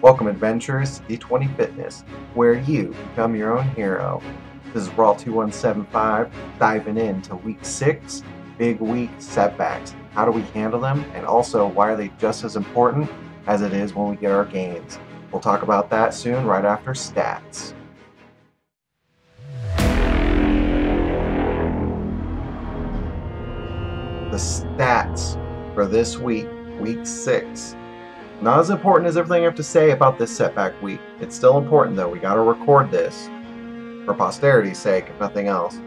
Welcome, adventurers, to D20 Fitness, where you become your own hero. This is Raw 2175, diving into Week 6, Big Week Setbacks. How do we handle them, and also why are they just as important as it is when we get our gains? We'll talk about that soon, right after stats. The stats for this week, Week 6. Not as important as everything I have to say about this setback week. It's still important though. We gotta record this for posterity's sake, if nothing else.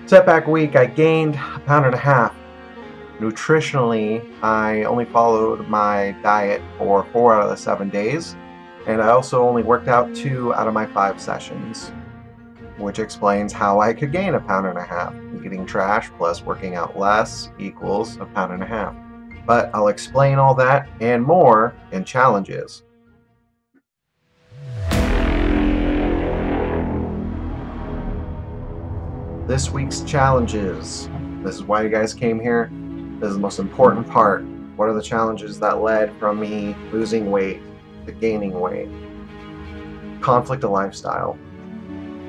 Setback week, I gained 1.5 pounds. Nutritionally, I only followed my diet for 4 out of the 7 days, and I also only worked out 2 out of my 5 sessions, which explains how I could gain 1.5 pounds. Eating trash plus working out less equals 1.5 pounds. But I'll explain all that and more in challenges. This week's challenges. This is why you guys came here. This is the most important part. What are the challenges that led from me losing weight to gaining weight? Conflict of lifestyle.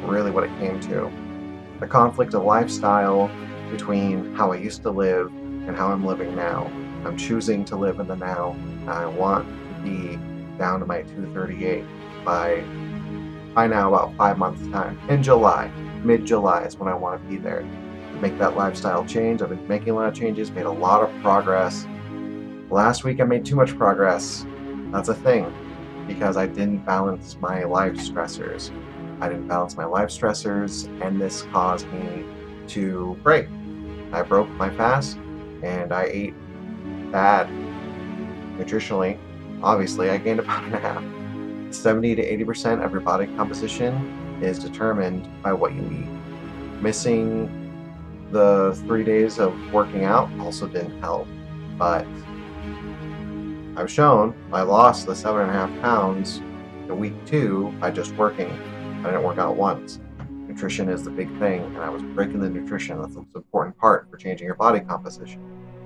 Really what it came to. The conflict of lifestyle between how I used to live and how I'm living now. I'm choosing to live in the now. I want to be down to my 238 by now about 5 months time. In July, mid-July is when I want to be there. Make that lifestyle change. I've been making a lot of changes, made a lot of progress. Last week I made too much progress. That's a thing, because I didn't balance my life stressors. And this caused me to break. I broke my fast, and I ate bad nutritionally. Obviously, I gained 1.5 pounds. 70 to 80% of your body composition is determined by what you eat. Missing the 3 days of working out also didn't help, but I've shown I lost the 7.5 pounds in week 2 by just working. I didn't work out once. Nutrition is the big thing, and I was breaking the nutrition. That's the most important part for changing your body composition.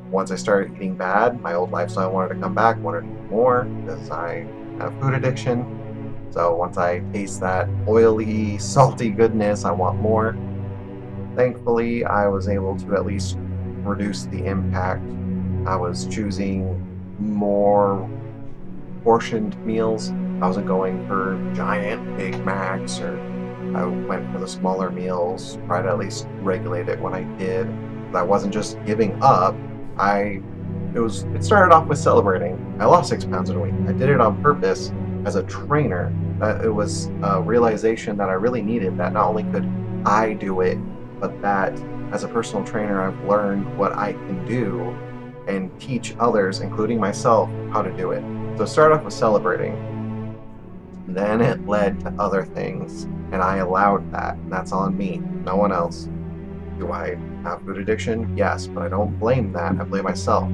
Once I started eating bad, my old lifestyle wanted to come back, wanted to eat more, because I have food addiction. So once I taste that oily, salty goodness, I want more. Thankfully, I was able to at least reduce the impact. I was choosing more portioned meals. I wasn't going for giant Big Macs, or I went for the smaller meals, tried to at least regulate it when I did. I wasn't just giving up. It started off with celebrating. I lost 6 pounds in a week. I did it on purpose as a trainer. It was a realization that I really needed, that not only could I do it, but that as a personal trainer, I've learned what I can do and teach others, including myself, how to do it. So start off with celebrating. Then it led to other things, and I allowed that, and that's on me, no one else. Do I have food addiction? Yes, but I don't blame that. I blame myself,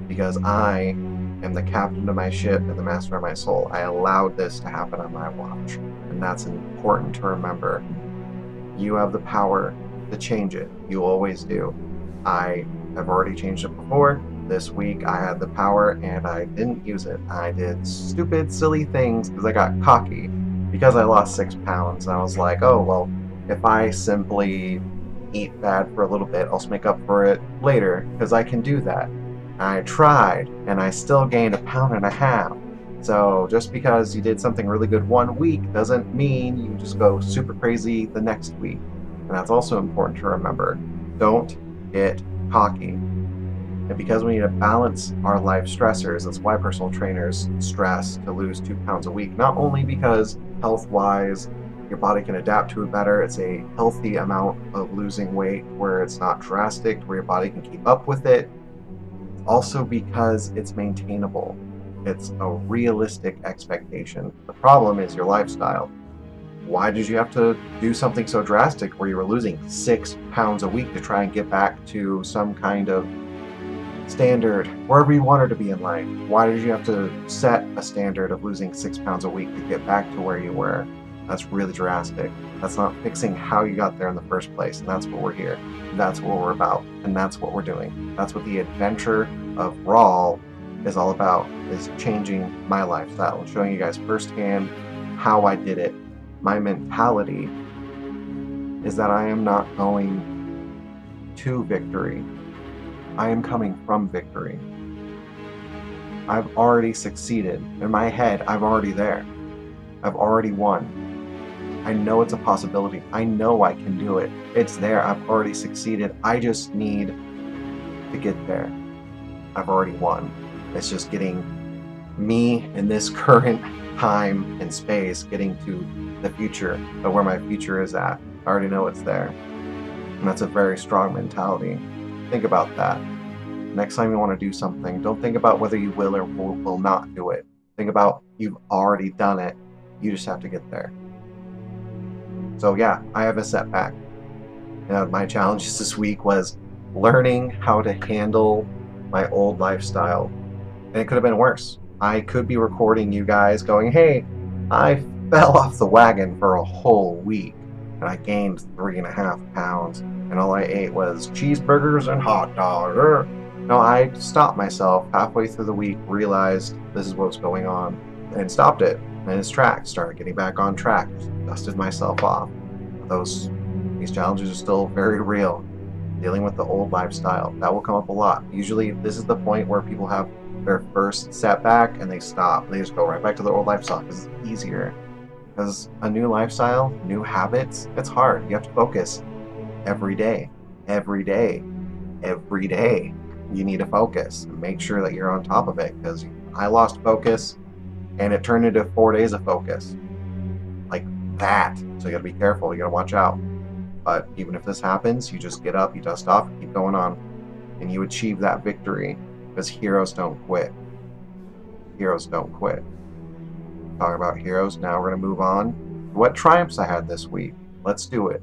because I am the captain of my ship and the master of my soul. I allowed this to happen on my watch, and that's important to remember. You have the power to change it. You always do. I have already changed it before. This week I had the power and I didn't use it. I did stupid, silly things because I got cocky. Because I lost 6 pounds, I was like, oh, well, if I simply eat bad for a little bit, I'll make up for it later, because I can do that. I tried, and I still gained 1.5 pounds. So just because you did something really good one week doesn't mean you just go super crazy the next week. And that's also important to remember. Don't get cocky. And because we need to balance our life stressors, that's why personal trainers stress to lose 2 pounds a week. Not only because health-wise, your body can adapt to it better. It's a healthy amount of losing weight where it's not drastic, where your body can keep up with it. Also because it's maintainable. It's a realistic expectation. The problem is your lifestyle. Why did you have to do something so drastic where you were losing 6 pounds a week to try and get back to some kind of standard, wherever you wanted to be in life? Why did you have to set a standard of losing 6 pounds a week to get back to where you were? That's really drastic. That's not fixing how you got there in the first place, and that's what we're here. That's what we're about, and that's what we're doing. That's what the adventure of Raw is all about, is changing my lifestyle and showing you guys firsthand how I did it. My mentality is that I am not going to victory. I am coming from victory. I've already succeeded. In my head, I'm already there. I've already won. I know it's a possibility. I know I can do it. It's there. I've already succeeded. I just need to get there. I've already won. It's just getting me in this current time and space, getting to the future, but where my future is at. I already know it's there. And that's a very strong mentality. Think about that. Next time you want to do something, don't think about whether you will or will not do it. Think about you've already done it. You just have to get there. So yeah, I have a setback. My challenges this week was learning how to handle my old lifestyle. And it could have been worse. I could be recording you guys going, hey, I fell off the wagon for a whole week and I gained 3.5 pounds and all I ate was cheeseburgers and hot dogs. No, I stopped myself halfway through the week, realized this is what's going on, and stopped it in its tracks, started getting back on track, dusted myself off. These challenges are still very real. Dealing with the old lifestyle, that will come up a lot. Usually this is the point where people have their first setback and they stop. They just go right back to their old lifestyle because it's easier. Because a new lifestyle, new habits, it's hard. You have to focus every day, every day, every day. You need to focus and make sure that you're on top of it, because I lost focus and it turned into 4 days of focus. Like that. So you gotta be careful, you gotta watch out. But even if this happens, you just get up, you dust off, keep going on, and you achieve that victory, because heroes don't quit. Heroes don't quit. Talking about heroes, now we're gonna move on to what triumphs I had this week. Let's do it.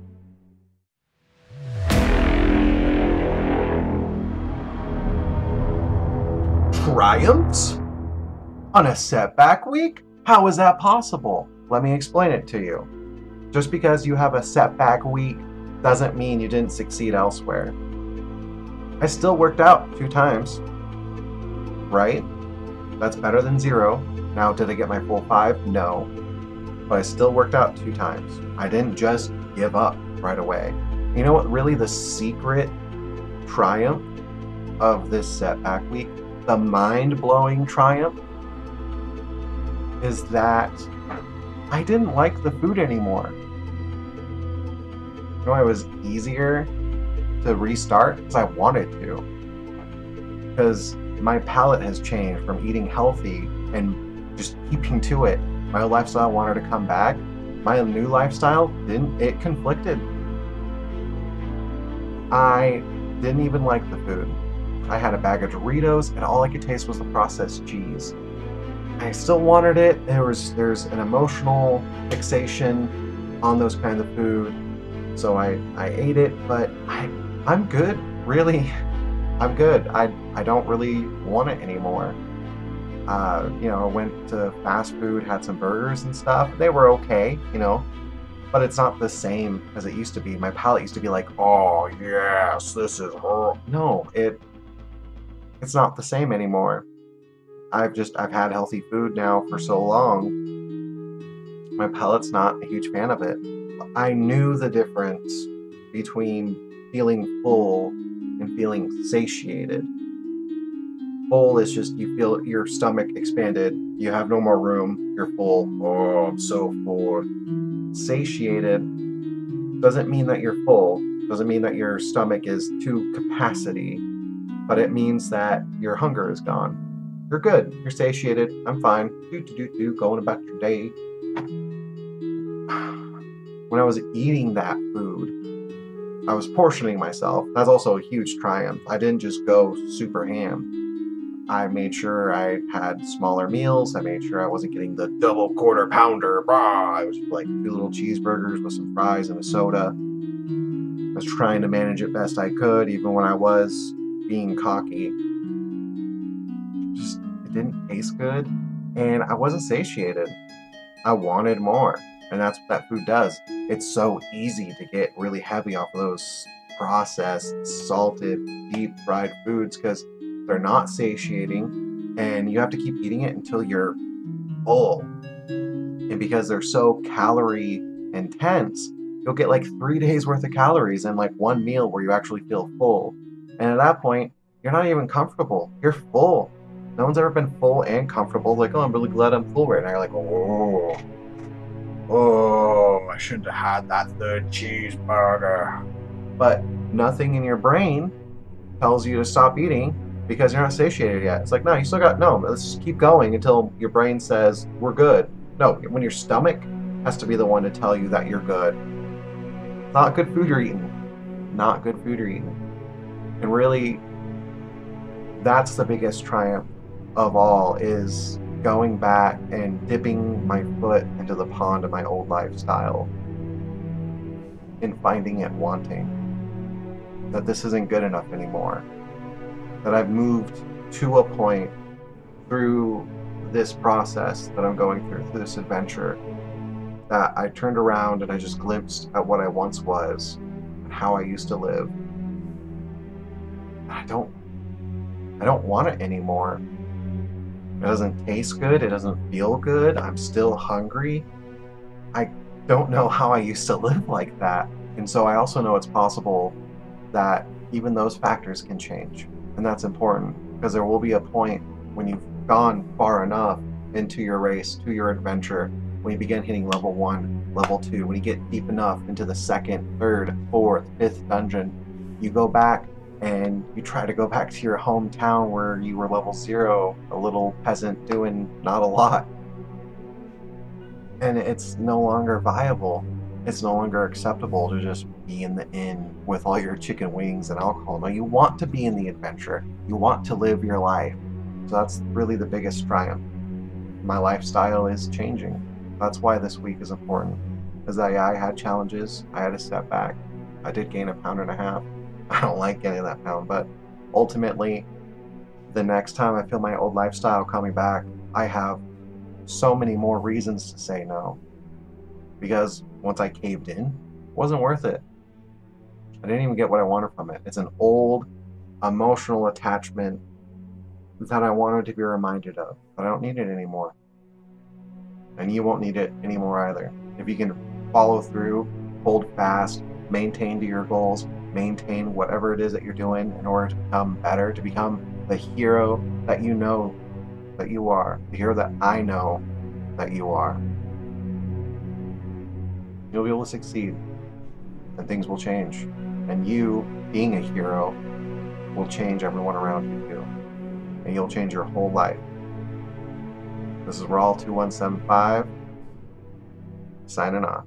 Triumphs? On a setback week? How is that possible? Let me explain it to you. Just because you have a setback week doesn't mean you didn't succeed elsewhere. I still worked out 2 times, right? That's better than 0. Now, did I get my full 5? No. But I still worked out 2 times. I didn't just give up right away. You know what really the secret triumph of this setback week, the mind-blowing triumph, is that I didn't like the food anymore. You know, it was easier to restart because I wanted to. Because my palate has changed from eating healthy and just keeping to it. My old lifestyle wanted to come back. My new lifestyle didn't, it conflicted. I didn't even like the food. I had a bag of Doritos and all I could taste was the processed cheese. I still wanted it. There's an emotional fixation on those kinds of food. So I ate it, but I'm good, really. I'm good. I don't really want it anymore. You know, I went to fast food, had some burgers and stuff. They were okay, you know, but it's not the same as it used to be. My palate used to be like, oh yes, this is horrible. No, it's not the same anymore. I've had healthy food now for so long. My palate's not a huge fan of it. I knew the difference between feeling full and feeling satiated. Full is just you feel your stomach expanded, you have no more room, you're full. Oh, I'm so full. Satiated doesn't mean that you're full, doesn't mean that your stomach is to capacity, but it means that your hunger is gone. You're good, you're satiated, I'm fine, going about your day. When I was eating that food, I was portioning myself. That's also a huge triumph. I didn't just go super ham. I made sure I had smaller meals. I made sure I wasn't getting the double quarter pounder. I was like 2 little cheeseburgers with some fries and a soda. I was trying to manage it best I could, even when I was being cocky. Just, it didn't taste good, and I wasn't satiated. I wanted more. And that's what that food does. It's so easy to get really heavy off of those processed, salted, deep fried foods because they're not satiating. and you have to keep eating it until you're full. And because they're so calorie intense, you'll get like 3 days worth of calories in like one meal where you actually feel full. And at that point, you're not even comfortable. You're full. No one's ever been full and comfortable. Like, oh, I'm really glad I'm full right now. You're like, oh, I shouldn't have had that third cheeseburger. But nothing in your brain tells you to stop eating because you're not satiated yet. It's like, no, you still got, no, let's just keep going until your brain says, we're good. No, when your stomach has to be the one to tell you that you're good. Not good food you're eating. Not good food you're eating. And really, that's the biggest triumph of all, is going back and dipping my foot into the pond of my old lifestyle and finding it wanting. That this isn't good enough anymore. That I've moved to a point through this process that I'm going through this adventure, that I turned around and I just glimpsed at what I once was and how I used to live. I don't want it anymore. It doesn't taste good. It doesn't feel good. I'm still hungry. I don't know how I used to live like that. And so I also know it's possible that even those factors can change. And that's important, because there will be a point when you've gone far enough into your race, to your adventure, when you begin hitting level 1, level 2, when you get deep enough into the 2nd, 3rd, 4th, 5th dungeon, you go back and you try to go back to your hometown where you were level 0, a little peasant doing not a lot. And it's no longer viable. It's no longer acceptable to just be in the inn with all your chicken wings and alcohol. No, you want to be in the adventure. You want to live your life. So that's really the biggest triumph. My lifestyle is changing. That's why this week is important. Because I had challenges. I had a setback. I did gain 1.5 pounds. I don't like getting that pound, but ultimately, the next time I feel my old lifestyle coming back, I have so many more reasons to say no. Because once I caved in, it wasn't worth it. I didn't even get what I wanted from it. It's an old emotional attachment that I wanted to be reminded of, but I don't need it anymore. And you won't need it anymore either. If you can follow through, hold fast, maintain to your goals, maintain whatever it is that you're doing in order to become better, to become the hero that you know that you are, the hero that I know that you are, you'll be able to succeed, and things will change. And you, being a hero, will change everyone around you too. And you'll change your whole life. This is Raw 2175, signing off.